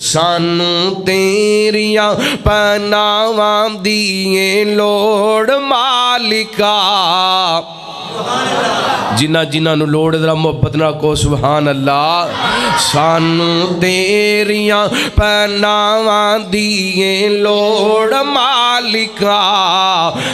سانو تیریاں پناواں دیے لوڑ مالکا جنہ جنہ نو لوڑ ذرا محبت نہ کو سبحان اللہ سانو تیریاں پناواں دیے لوڑ مالکا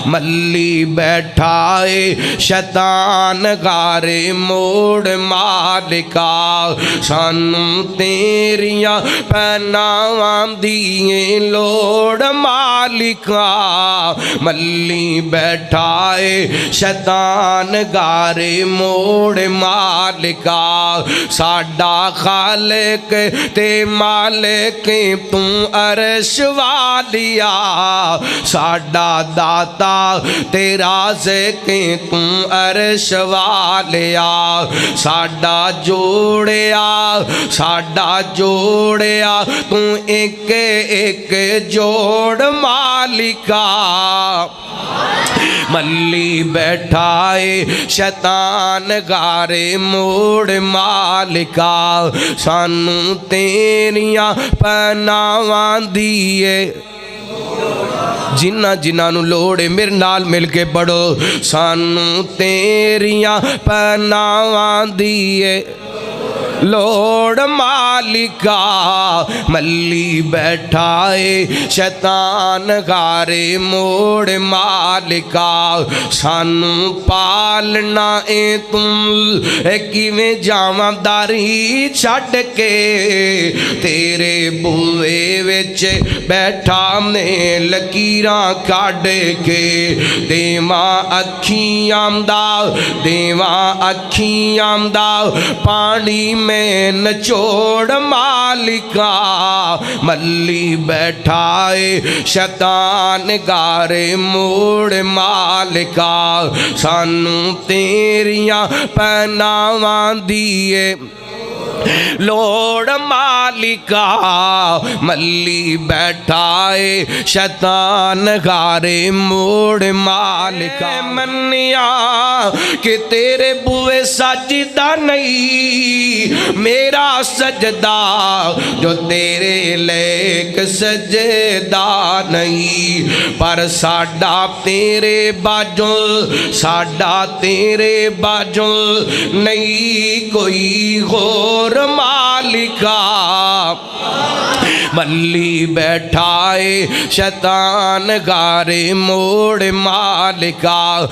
ملی بیٹھائے شیطان غارے موڑ مالکا سانو تیریاں پناواں دیے لوڑ مالکا ملی بیٹھائے شیطان غارے موڑ مالکا ساڈا خالق تے مالک تو عرش والیا ساڈا داتا تے رازق تو عرش والیا ساڈا جوڑیا تو ایک ایک جوڑ مالکا ملی بیٹھائے شیطان غارے موڑ مالکا سانو تیریاں پناواں دیے جنہ جنہ نو لوڑے میرے نال مل کے پڑھو سانو تیریاں پناواں دیے لوڑ مالکا ملی بیٹھائے شیطان غارے موڑ مالکا سانو پالنا اے تم کیویں جاواں داری چھڈ کے تیرے بوئے وچ بیٹھا میں لکیراں کڈ کے دیواں اکھیاں دا پانی میں نچوڑ مالکا ملی بیٹھائے شیطان غارے موڑ مالکا سانو تیریاں پناواں دیے لوڑ مالکا ملی بیٹھائے شیطان غارے موڑ مالکا منیا کہ تیرے بوئے سجدہ نہیں میرا سجدہ جو تیرے لیک سجدہ نہیں پر ساڈا تیرے باجل نہیں کوئی غور مالکا ملی بیٹھائے شیطان غارے موڑ مالکا